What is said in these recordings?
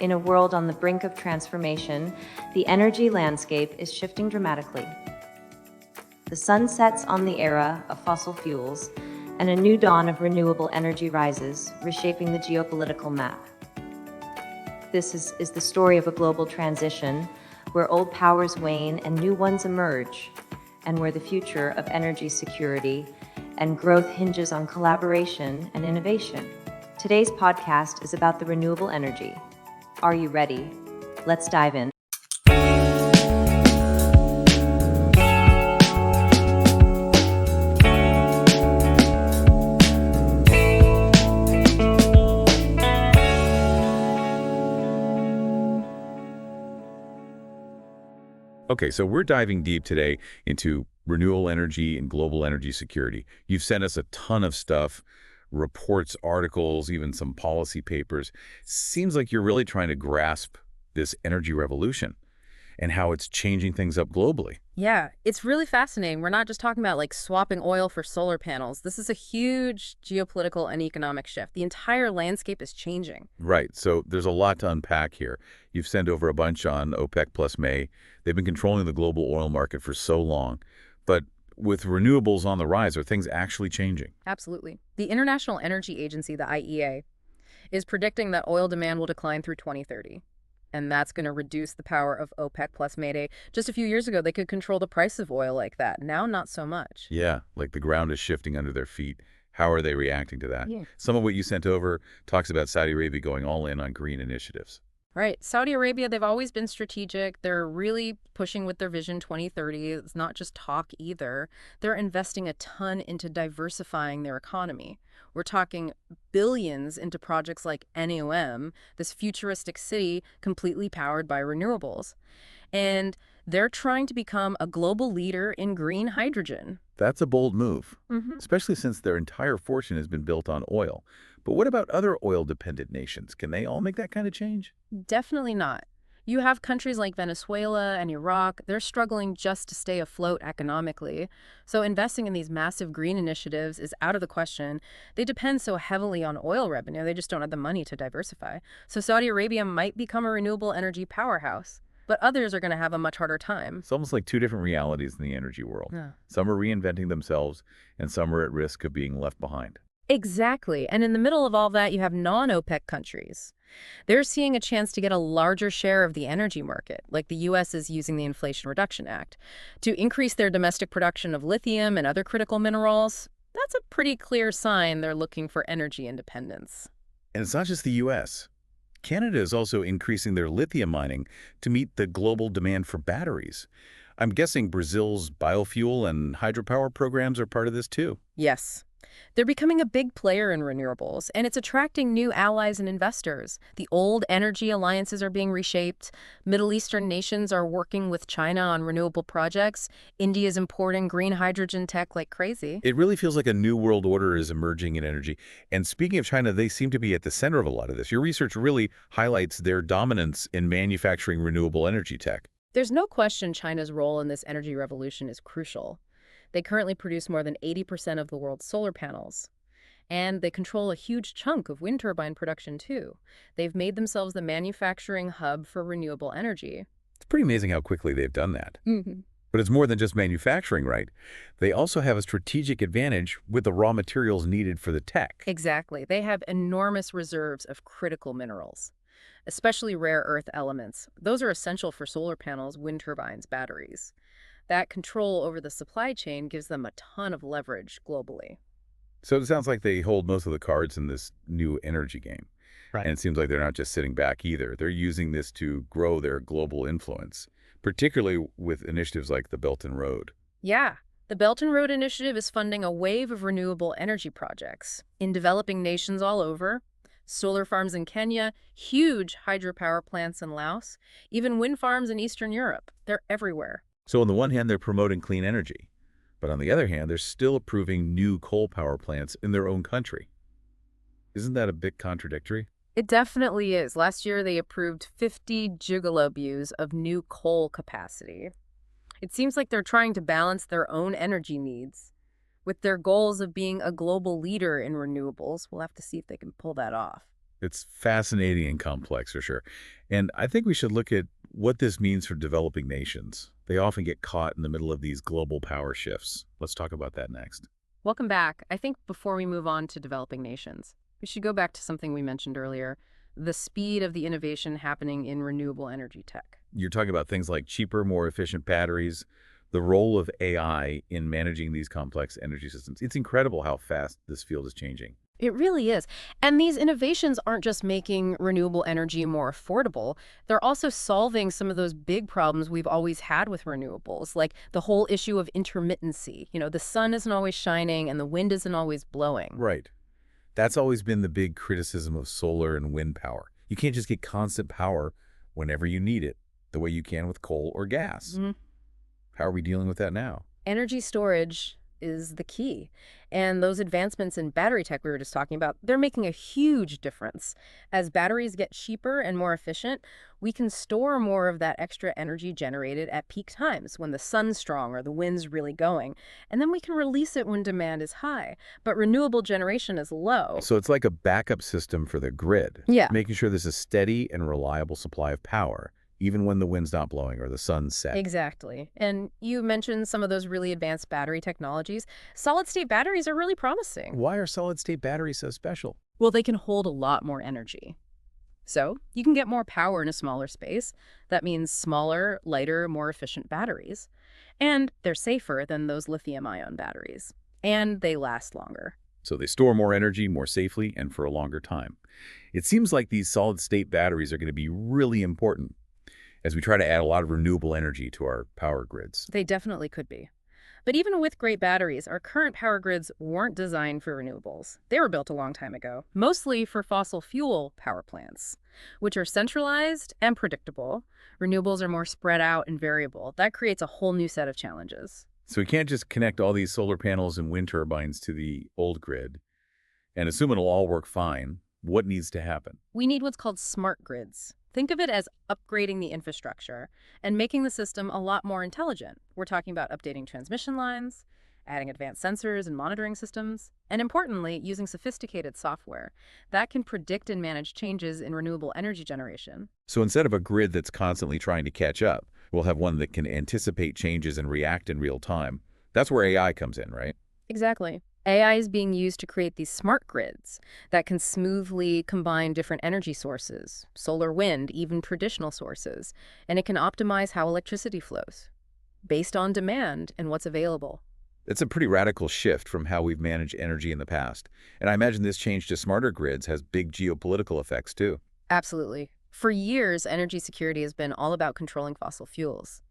In a world on the brink of transformation, the energy landscape is shifting dramatically. The sun sets on the era of fossil fuels, and a new dawn of renewable energy rises, reshaping the geopolitical map. This is the story of a global transition where old powers wane and new ones emerge, and where the future of energy security and growth hinges on collaboration and innovation. Today's podcast is about the renewable energy. Are you ready? Let's dive in. Okay, so we're diving deep today into renewable energy and global energy security. You've sent us a ton of stuff, reports, articles, even some policy papers. Seems like you're really trying to grasp this energy revolution and how it's changing things up globally. Yeah, it's really fascinating. We're not just talking about like swapping oil for solar panels. This is a huge geopolitical and economic shift. The entire landscape is changing. Right, so there's a lot to unpack here. You've sent over a bunch on OPEC plus May. They've been controlling the global oil market for so long. But with renewables on the rise, are things actually changing? Absolutely. The International Energy Agency, the IEA, is predicting that oil demand will decline through 2030. And that's going to reduce the power of OPEC plus Mayday. Just a few years ago, they could control the price of oil like that. Now, not so much. Yeah, like the ground is shifting under their feet. How are they reacting to that? Yeah. Some of what you sent over talks about Saudi Arabia going all in on green initiatives. Right. Saudi Arabia, they've always been strategic. They're really pushing with their Vision 2030. It's not just talk either. They're investing a ton into diversifying their economy. We're talking billions into projects like NEOM, this futuristic city completely powered by renewables. And they're trying to become a global leader in green hydrogen. That's a bold move, Hmm. especially since their entire fortune has been built on oil. But what about other oil-dependent nations? Can they all make that kind of change? Definitely not. You have countries like Venezuela and Iraq, they're struggling just to stay afloat economically. So investing in these massive green initiatives is out of the question. They depend so heavily on oil revenue, they just don't have the money to diversify. So Saudi Arabia might become a renewable energy powerhouse, but others are going to have a much harder time. It's almost like two different realities in the energy world. Yeah. Some are reinventing themselves, and some are at risk of being left behind. Exactly. And in the middle of all that, you have non-OPEC countries. They're seeing a chance to get a larger share of the energy market, like the U.S. is using the Inflation Reduction Act, to increase their domestic production of lithium and other critical minerals. That's a pretty clear sign they're looking for energy independence. And it's not just the U.S. Canada is also increasing their lithium mining to meet the global demand for batteries. I'm guessing Brazil's biofuel and hydropower programs are part of this too. Yes. They're becoming a big player in renewables, and it's attracting new allies and investors. The old energy alliances are being reshaped. Middle Eastern nations are working with China on renewable projects. India's importing green hydrogen tech like crazy. It really feels like a new world order is emerging in energy. And speaking of China, they seem to be at the center of a lot of this. Your research really highlights their dominance in manufacturing renewable energy tech. There's no question China's role in this energy revolution is crucial. They currently produce more than 80% of the world's solar panels. And they control a huge chunk of wind turbine production, too. They've made themselves the manufacturing hub for renewable energy. It's pretty amazing how quickly they've done that. Mm-hmm. But it's more than just manufacturing, right? They also have a strategic advantage with the raw materials needed for the tech. Exactly. They have enormous reserves of critical minerals, especially rare earth elements. Those are essential for solar panels, wind turbines, batteries. That control over the supply chain gives them a ton of leverage globally. So it sounds like they hold most of the cards in this new energy game. Right. And it seems like they're not just sitting back either. They're using this to grow their global influence, particularly with initiatives like the Belt and Road. Yeah, the Belt and Road Initiative is funding a wave of renewable energy projects in developing nations all over. Solar farms in Kenya, huge hydropower plants in Laos, even wind farms in Eastern Europe. They're everywhere. So on the one hand, they're promoting clean energy. But on the other hand, they're still approving new coal power plants in their own country. Isn't that a bit contradictory? It definitely is. Last year, they approved 50 gigalobues of new coal capacity. It seems like they're trying to balance their own energy needs with their goals of being a global leader in renewables. We'll have to see if they can pull that off. It's fascinating and complex for sure. And I think we should look at what this means for developing nations. They often get caught in the middle of these global power shifts. Let's talk about that next. Welcome back. I think before we move on to developing nations, we should go back to something we mentioned earlier, the speed of the innovation happening in renewable energy tech. You're talking about things like cheaper, more efficient batteries, the role of AI in managing these complex energy systems. It's incredible how fast this field is changing. It really is. And these innovations aren't just making renewable energy more affordable, they're also solving some of those big problems we've always had with renewables, like the whole issue of intermittency. The sun isn't always shining and the wind isn't always blowing. Right. That's always been the big criticism of solar and wind power. You can't just get constant power whenever you need it, the way you can with coal or gas. How are we dealing with that now? Energy storage is the key. And those advancements in battery tech we were just talking about, they're making a huge difference. As batteries get cheaper and more efficient, we can store more of that extra energy generated at peak times when the sun's strong or the wind's really going. And then we can release it when demand is high. But renewable generation is low. So it's like a backup system for the grid, Yeah. making sure there's a steady and reliable supply of power, even when the wind's not blowing or the sun's set. Exactly. And you mentioned some of those really advanced battery technologies. Solid-state batteries are really promising. Why are solid-state batteries so special? Well, they can hold a lot more energy. So you can get more power in a smaller space. That means smaller, lighter, more efficient batteries. And they're safer than those lithium-ion batteries. And they last longer. So they store more energy more safely and for a longer time. It seems like these solid-state batteries are going to be really important as we try to add a lot of renewable energy to our power grids. They definitely could be. But even with great batteries, our current power grids weren't designed for renewables. They were built a long time ago, mostly for fossil fuel power plants, which are centralized and predictable. Renewables are more spread out and variable. That creates a whole new set of challenges. So we can't just connect all these solar panels and wind turbines to the old grid and assume it'll all work fine. What needs to happen? We need what's called smart grids. Think of it as upgrading the infrastructure and making the system a lot more intelligent. We're talking about updating transmission lines, adding advanced sensors and monitoring systems, and importantly, using sophisticated software that can predict and manage changes in renewable energy generation. So instead of a grid that's constantly trying to catch up, we'll have one that can anticipate changes and react in real time. That's where AI comes in, right? Exactly. AI is being used to create these smart grids that can smoothly combine different energy sources, solar, wind, even traditional sources, and it can optimize how electricity flows based on demand and what's available. It's a pretty radical shift from how we've managed energy in the past. And I imagine this change to smarter grids has big geopolitical effects too. Absolutely. For years, energy security has been all about controlling fossil fuels.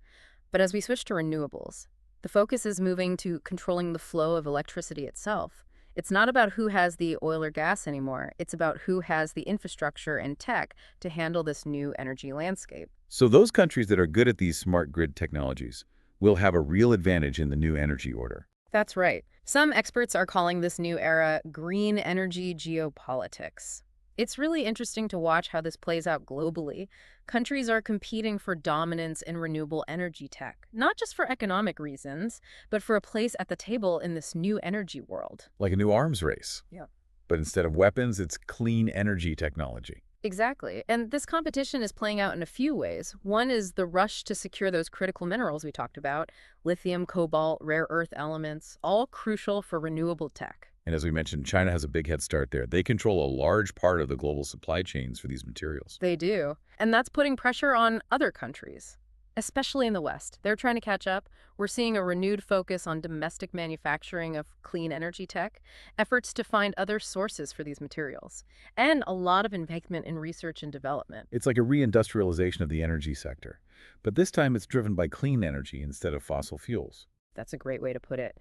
But as we switch to renewables, the focus is moving to controlling the flow of electricity itself. It's not about who has the oil or gas anymore. It's about who has the infrastructure and tech to handle this new energy landscape. So those countries that are good at these smart grid technologies will have a real advantage in the new energy order. That's right. Some experts are calling this new era green energy geopolitics. It's really interesting to watch how this plays out globally. Countries are competing for dominance in renewable energy tech, not just for economic reasons, but for a place at the table in this new energy world. Like a new arms race. Yeah. But instead of weapons, it's clean energy technology. Exactly. And this competition is playing out in a few ways. One is the rush to secure those critical minerals we talked about, lithium, cobalt, rare earth elements, all crucial for renewable tech. And as we mentioned, China has a big head start there. They control a large part of the global supply chains for these materials. They do. And that's putting pressure on other countries, especially in the West. They're trying to catch up. We're seeing a renewed focus on domestic manufacturing of clean energy tech, efforts to find other sources for these materials, and a lot of investment in research and development. It's like a reindustrialization of the energy sector. But this time it's driven by clean energy instead of fossil fuels. That's a great way to put it.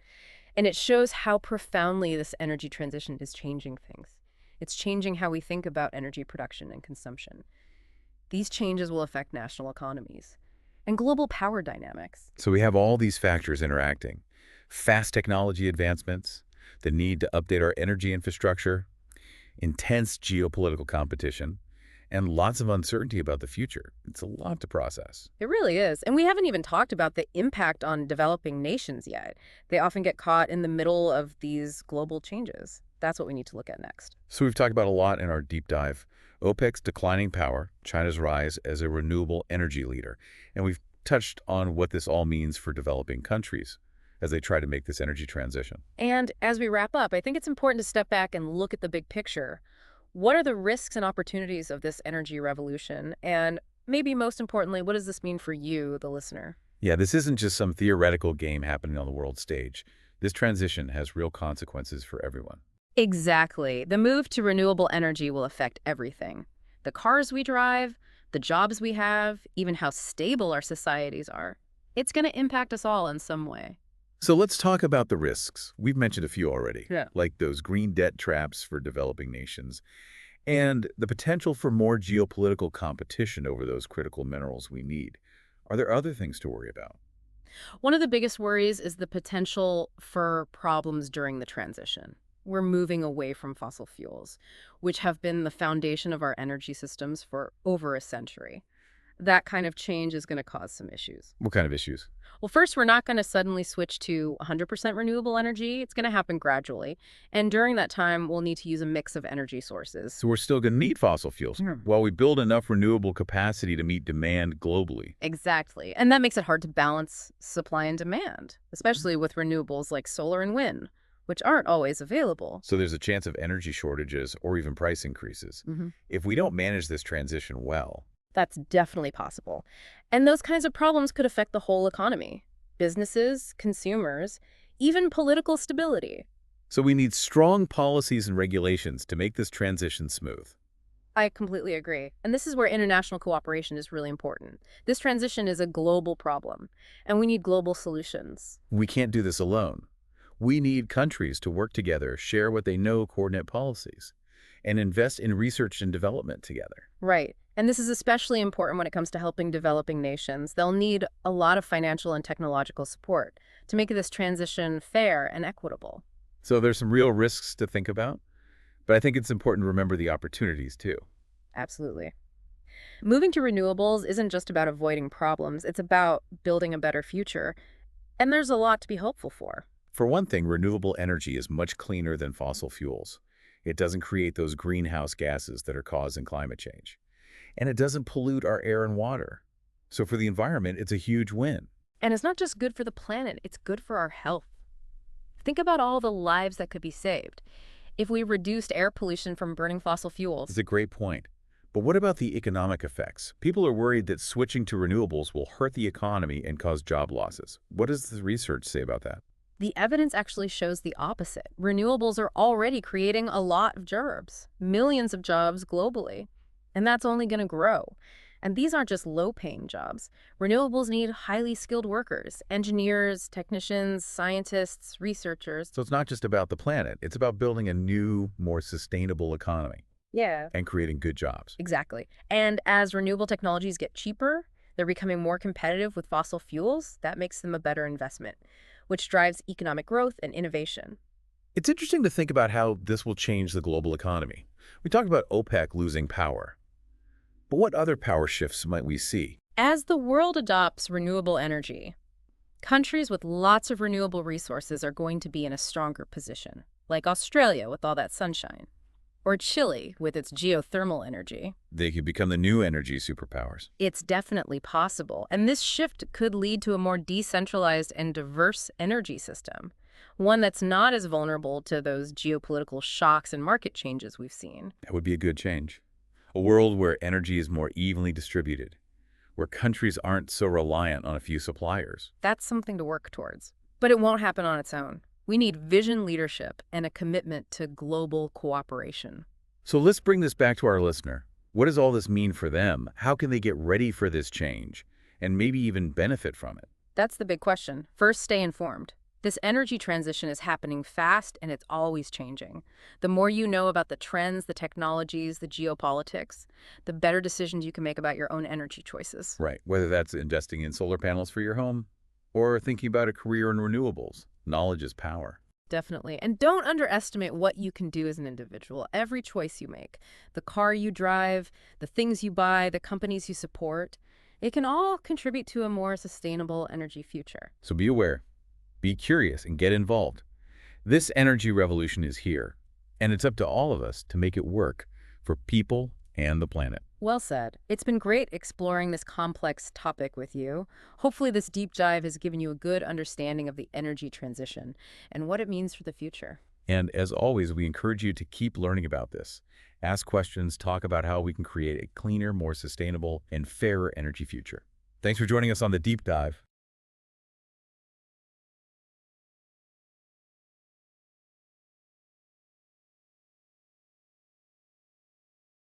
And it shows how profoundly this energy transition is changing things. It's changing how we think about energy production and consumption. These changes will affect national economies and global power dynamics. So we have all these factors interacting. Fast technology advancements, the need to update our energy infrastructure, intense geopolitical competition, and lots of uncertainty about the future. It's a lot to process. It really is. And we haven't even talked about the impact on developing nations yet. They often get caught in the middle of these global changes. That's what we need to look at next. So we've talked about a lot in our deep dive. OPEC's declining power, China's rise as a renewable energy leader, and we've touched on what this all means for developing countries as they try to make this energy transition. And as we wrap up, I think it's important to step back and look at the big picture. What are the risks and opportunities of this energy revolution? And maybe most importantly, what does this mean for you, the listener? Yeah, this isn't just some theoretical game happening on the world stage. This transition has real consequences for everyone. Exactly. The move to renewable energy will affect everything. The cars we drive, the jobs we have, even how stable our societies are. It's going to impact us all in some way. So let's talk about the risks. We've mentioned a few already, Yeah. like those green debt traps for developing nations, and the potential for more geopolitical competition over those critical minerals we need. Are there other things to worry about? One of the biggest worries is the potential for problems during the transition. We're moving away from fossil fuels, which have been the foundation of our energy systems for over a century. That kind of change is going to cause some issues. What kind of issues? Well, first, we're not going to suddenly switch to 100% renewable energy. It's going to happen gradually. And during that time, we'll need to use a mix of energy sources. So we're still going to need fossil fuels while we build enough renewable capacity to meet demand globally. Exactly. And that makes it hard to balance supply and demand, especially with renewables like solar and wind, which aren't always available. So there's a chance of energy shortages or even price increases. If we don't manage this transition well, That's definitely possible. And those kinds of problems could affect the whole economy. Businesses, consumers, even political stability. so we need strong policies and regulations to make this transition smooth. I completely agree. And this is where international cooperation is really important. This transition is a global problem, and we need global solutions. We can't do this alone. We need countries to work together, share what they know, coordinate policies, and invest in research and development together. Right. And this is especially important when it comes to helping developing nations. They'll need a lot of financial and technological support to make this transition fair and equitable. So there's some real risks to think about, but I think it's important to remember the opportunities too. Absolutely. Moving to renewables isn't just about avoiding problems, it's about building a better future. And there's a lot to be hopeful for. For one thing, renewable energy is much cleaner than fossil fuels. It doesn't create those greenhouse gases that are causing climate change. And it doesn't pollute our air and water. So for the environment, it's a huge win. And it's not just good for the planet, it's good for our health. Think about all the lives that could be saved if we reduced air pollution from burning fossil fuels. It's a great point. But what about the economic effects? People are worried that switching to renewables will hurt the economy and cause job losses. What does the research say about that? The evidence actually shows the opposite. Renewables are already creating a lot of jobs, millions of jobs globally, and that's only going to grow. And these aren't just low-paying jobs. Renewables need highly skilled workers, engineers, technicians, scientists, researchers. So it's not just about the planet. It's about building a new, more sustainable economy Yeah. and creating good jobs. Exactly. And as renewable technologies get cheaper, they're becoming more competitive with fossil fuels. That makes them a better investment, which drives economic growth and innovation. It's interesting to think about how this will change the global economy. We talked about OPEC losing power. But what other power shifts might we see? As the world adopts renewable energy, countries with lots of renewable resources are going to be in a stronger position, like Australia with all that sunshine, or Chile with its geothermal energy. They could become the new energy superpowers. It's definitely possible, and this shift could lead to a more decentralized and diverse energy system, one that's not as vulnerable to those geopolitical shocks and market changes we've seen. That would be a good change. A world where energy is more evenly distributed, where countries aren't so reliant on a few suppliers. That's something to work towards. But it won't happen on its own. We need vision leadership and a commitment to global cooperation. So let's bring this back to our listener. What does all this mean for them? How can they get ready for this change and maybe even benefit from it? That's the big question. First, stay informed. This energy transition is happening fast and it's always changing. The more you know about the trends, the technologies, the geopolitics, the better decisions you can make about your own energy choices. Right, whether that's investing in solar panels for your home or thinking about a career in renewables. Knowledge is power. Definitely. And don't underestimate what you can do as an individual. Every choice you make, the car you drive, the things you buy, the companies you support, it can all contribute to a more sustainable energy future. So be aware, be curious, and get involved. This energy revolution is here, and it's up to all of us to make it work for people and the planet. Well said. It's been great exploring this complex topic with you. Hopefully this deep dive has given you a good understanding of the energy transition and what it means for the future. And as always, we encourage you to keep learning about this. Ask questions, talk about how we can create a cleaner, more sustainable, and fairer energy future. Thanks for joining us on the Deep Dive.